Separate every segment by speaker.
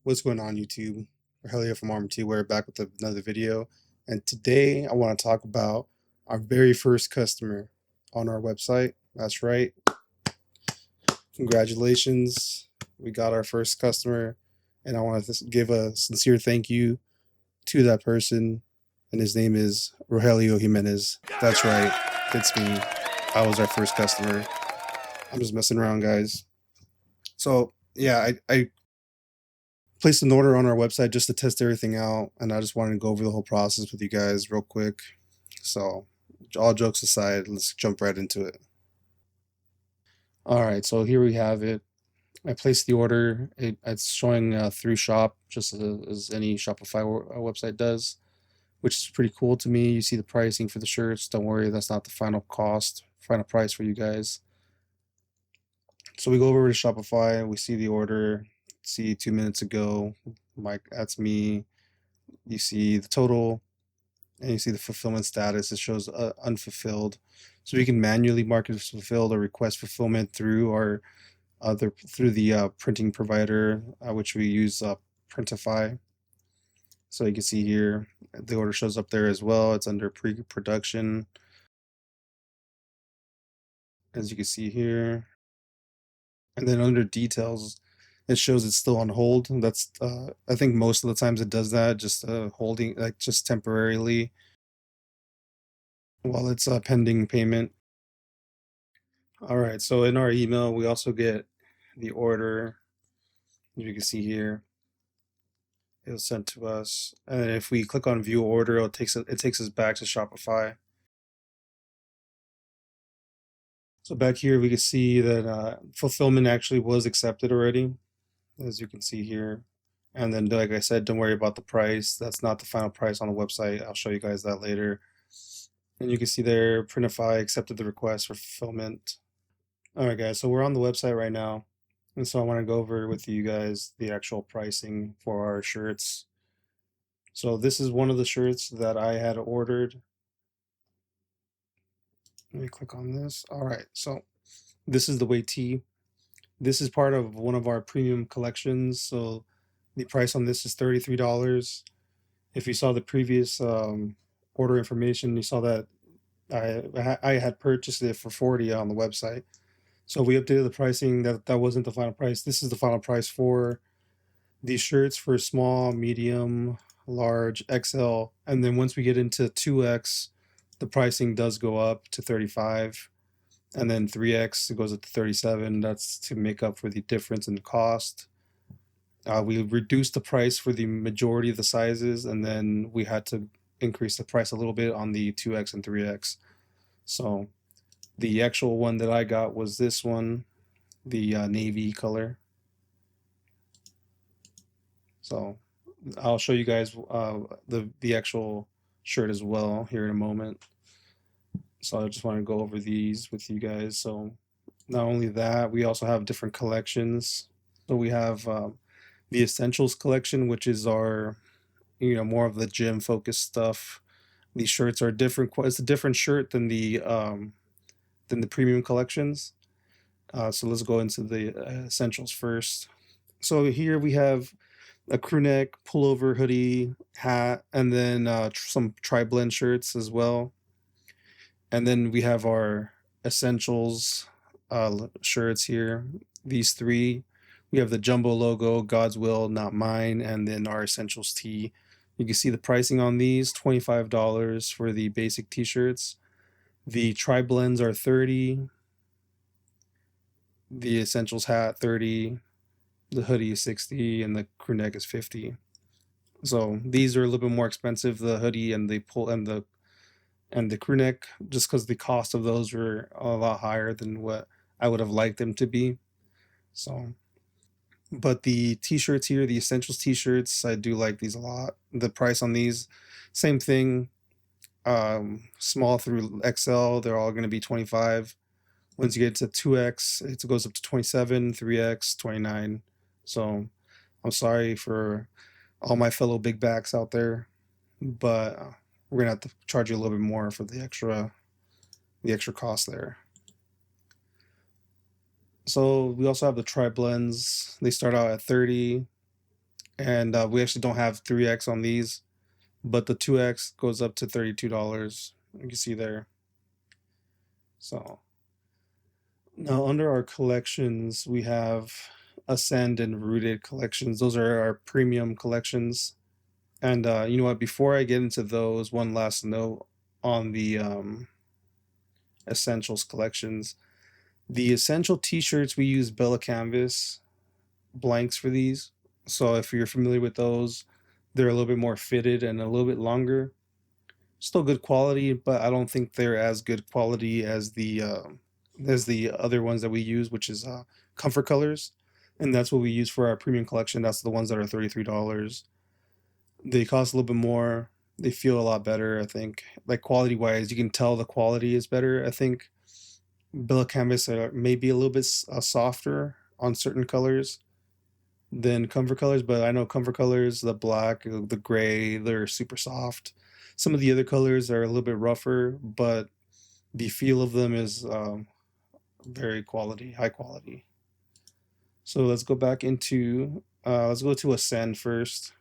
Speaker 1: What's going on, YouTube? Rogelio from RMNT. We're back with another video, and today I want to talk about our very first customer on our website. That's right, congratulations! We got our first customer, and I want to give a sincere thank you to that person, and his name is Rogelio Jimenez. That's right, it's me. I was our first customer. I'm just messing around, guys. So yeah, I placed an order on our website just to test everything out, and I just wanted to go over the whole process with you guys real quick. So, all jokes aside, let's jump right into it. All right, so here we have it. I placed the order. It's showing through shop, just as any Shopify website does, which is pretty cool to me. You see the pricing for the shirts. Don't worry, that's not the final cost, final price for you guys. So we go over to Shopify. We see the order. See 2 minutes ago. Mike, that's me. You see the total, and you see the fulfillment status. It shows unfulfilled, so we can manually mark it as fulfilled or request fulfillment through our through the printing provider, which we use Printify. So you can see here the order shows up there as well. It's under pre-production, as you can see here, and then under details it shows it's still on hold. That's I think most of the times it does that, just holding, like, just temporarily while it's pending payment. All right, so in our email, we also get the order. As you can see here, it was sent to us. And if we click on view order, it takes us back to Shopify. So back here, we can see that fulfillment actually was accepted already, as you can see here. And then, like I said, don't worry about the price. That's not the final price on the website. I'll show you guys that later. And you can see there, Printify accepted the request for fulfillment. All right, guys, so we're on the website right now. And so I want to go over with you guys the actual pricing for our shirts. So this is one of the shirts that I had ordered. Let me click on this. All right, so this is the way tee. This is part of one of our premium collections. So the price on this is $33. If you saw the previous order information, you saw that I had purchased it for $40 on the website. So we updated the pricing. That wasn't the final price. This is the final price for these shirts for small, medium, large, XL, and then once we get into 2X, the pricing does go up to 35, and then 3X it goes up to 37. That's to make up for the difference in the cost. We reduced the price for the majority of the sizes, and then we had to increase the price a little bit on the 2X and 3X. So the actual one that I got was this one, the navy color. So I'll show you guys the actual shirt as well here in a moment. So I just want to go over these with you guys. So not only that, we also have different collections. So we have the Essentials collection, which is our, more of the gym focused stuff. These shirts are different. It's a different shirt than the premium collections. So let's go into the Essentials first. So here we have a crew neck, pullover, hoodie, hat, and then some tri-blend shirts as well. And then we have our Essentials shirts here. These three. We have the jumbo logo, God's Will, Not Mine, and then our Essentials tee. You can see the pricing on these, $25 for the basic t-shirts. The tri-blends are $30. The Essentials hat, $30. The hoodie is $60, and the crew neck is $50. So these are a little bit more expensive, the hoodie and the crew neck, just because the cost of those were a lot higher than what I would have liked them to be. So, but the t-shirts here, the Essentials t-shirts, I do like these a lot. The price on these, same thing, small through XL, they're all going to be 25. Once you get to 2X, it goes up to 27, 3X, 29. So I'm sorry for all my fellow big backs out there, but we're gonna have to charge you a little bit more for the extra cost there. So we also have the tri blends. They start out at 30. And we actually don't have 3X on these, but the 2X goes up to $32. You can see there. So now under our collections, we have Ascend and Rooted collections. Those are our premium collections. And you know what? Before I get into those, one last note on the Essentials collections. The Essential t-shirts, we use Bella Canvas blanks for these. So if you're familiar with those, they're a little bit more fitted and a little bit longer. Still good quality, but I don't think they're as good quality as the other ones that we use, which is Comfort Colors, and that's what we use for our premium collection. That's the ones that are $33. They cost a little bit more. They feel a lot better, I think. Like quality wise, you can tell the quality is better. I think Bella Canvas are maybe a little bit softer on certain colors than Comfort Colors, but I know Comfort Colors, the black, the gray, they're super soft. Some of the other colors are a little bit rougher, but the feel of them is very quality, high quality. So let's go back into, let's go to Ascend first.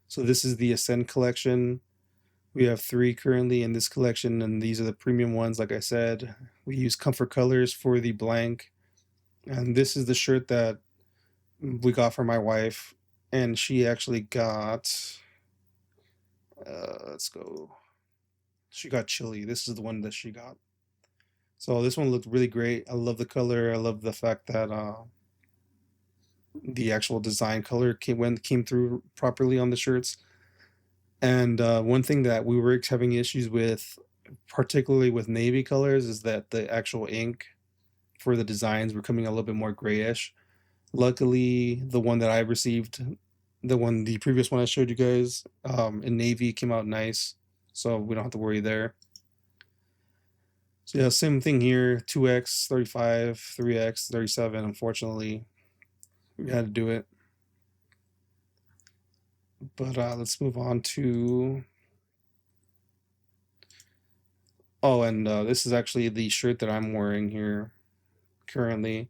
Speaker 1: So this is the Ascend collection. We have 3 currently in this collection, and these are the premium ones. Like I said, we use Comfort Colors for the blank. And this is the shirt that we got for my wife, and she actually got, let's go, she got chili. This is the one that she got. So this one looked really great. I love the color. I love the fact that the actual design color came through properly on the shirts. And one thing that we were having issues with, particularly with navy colors, is that the actual ink for the designs were coming a little bit more grayish. Luckily, the one that I received, the previous one I showed you guys, in navy came out nice, so we don't have to worry there. So yeah, same thing here, 2X, 35, 3X, 37, unfortunately. We had to do it. But let's move on to, oh, and this is actually the shirt that I'm wearing here currently.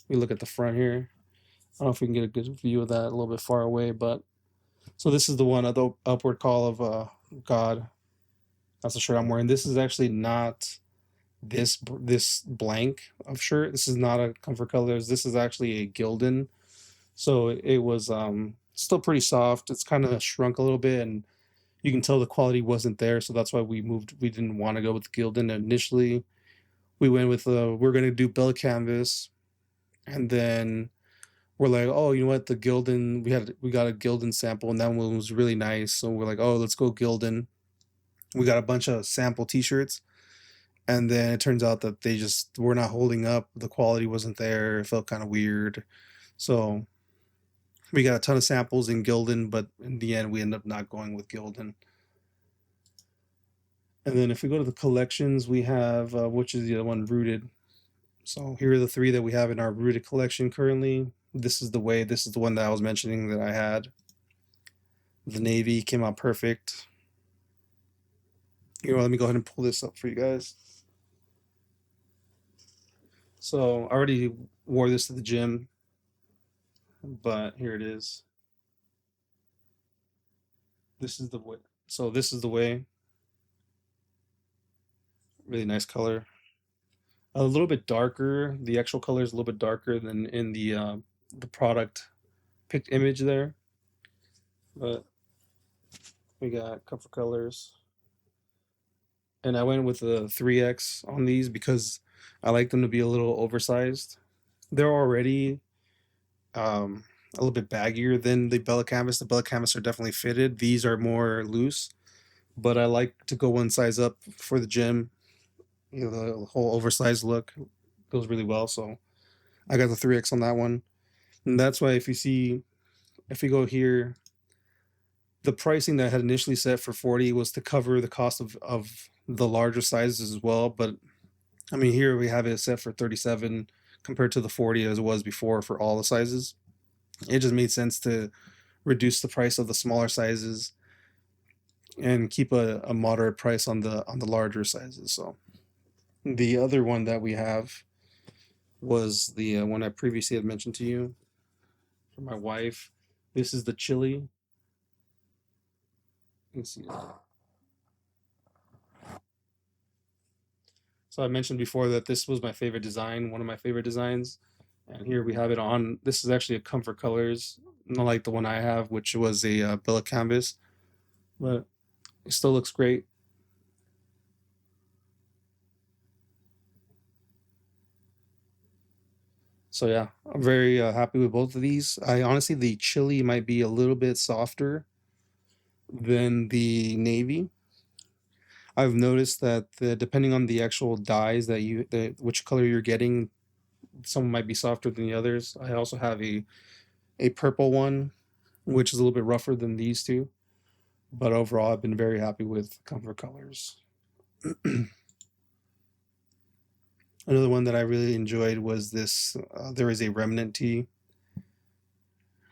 Speaker 1: We look at the front here. I don't know if we can get a good view of that a little bit far away, but so this is the one, the Upward Call of God. That's the shirt I'm wearing. This is actually not this blank of shirt. This is not a Comfort Colors. This is actually a Gildan. So it was still pretty soft. It's kind of shrunk a little bit, and you can tell the quality wasn't there. So that's why we moved. We didn't want to go with Gildan initially. We went with we're gonna do Bella Canvas, and then we're like, oh, you know what, the Gildan, we got a Gildan sample, and that one was really nice. So we're like, oh, let's go Gildan. We got a bunch of sample T-shirts, and then it turns out that they just were not holding up. The quality wasn't there. It felt kind of weird. So we got a ton of samples in Gildan, but in the end, we end up not going with Gildan. And then if we go to the collections, we have, which is the other one, Rooted. So here are the 3 that we have in our Rooted collection currently. This is the one that I was mentioning that I had. The navy came out perfect. You know, let me go ahead and pull this up for you guys. So I already wore this to the gym, but here it is. This is the way. So this is the way. Really nice color. A little bit darker. The actual color is a little bit darker than in the product picked image there. But we got Comfort Colors. And I went with the 3X on these because I like them to be a little oversized. They're already a little bit baggier than the Bella Canvas. The Bella Canvas are definitely fitted. These are more loose, but I like to go one size up for the gym. You know, the whole oversized look goes really well. So I got the 3X on that one. And that's why if we go here, the pricing that I had initially set for 40 was to cover the cost of the larger sizes as well. But I mean, here we have it set for 37 compared to the 40 as it was before for all the sizes. It just made sense to reduce the price of the smaller sizes and keep a moderate price on the larger sizes. So the other one that we have was the one I previously had mentioned to you. for my wife. This is the chili. You can see that. So I mentioned before that this was my favorite design, one of my favorite designs. And here we have it on. This is actually a Comfort Colors, not like the one I have, which was a billet canvas, but it still looks great. So yeah, I'm very happy with both of these. I honestly, the chili might be a little bit softer than the navy. I've noticed that depending on the actual dyes which color you're getting, some might be softer than the others. I also have a purple one, which is a little bit rougher than these two. But overall, I've been very happy with Comfort Colors. Another one that I really enjoyed was this. There is a Remnant tee.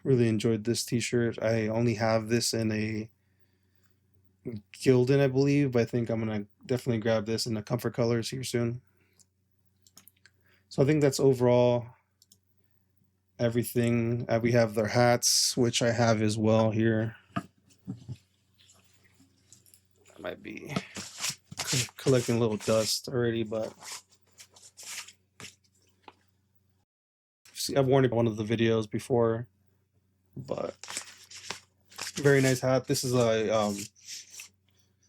Speaker 1: Really enjoyed this T-shirt. I only have this in a Gildan, I believe. But I think I'm gonna definitely grab this in the Comfort Colors here soon. So I think that's overall everything. We have their hats, which I have as well here. I might be collecting a little dust already, but see, I've worn it in one of the videos before. But very nice hat. This is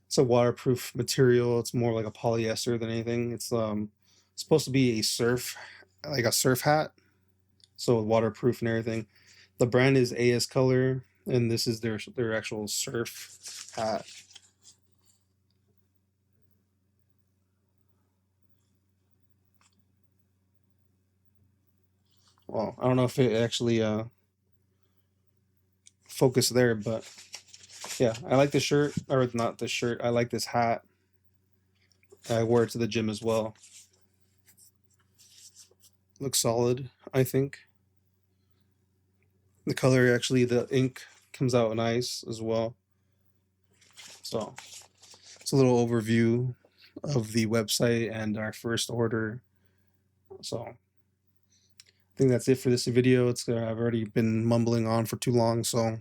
Speaker 1: it's a waterproof material. It's more like a polyester than anything. It's supposed to be a surf hat, so waterproof and everything. The brand is AS Color, and this is their actual surf hat. Well, I don't know if it actually focused there, but yeah, I like the shirt, or not the shirt. I like this hat. I wore it to the gym as well. Looks solid, I think. The color, actually, the ink comes out nice as well. So it's a little overview of the website and our first order. So I think that's it for this video. I've already been mumbling on for too long, so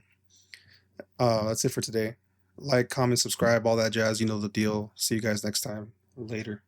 Speaker 1: that's it for today. Like, comment, subscribe, all that jazz. You know the deal. See you guys next time. Later.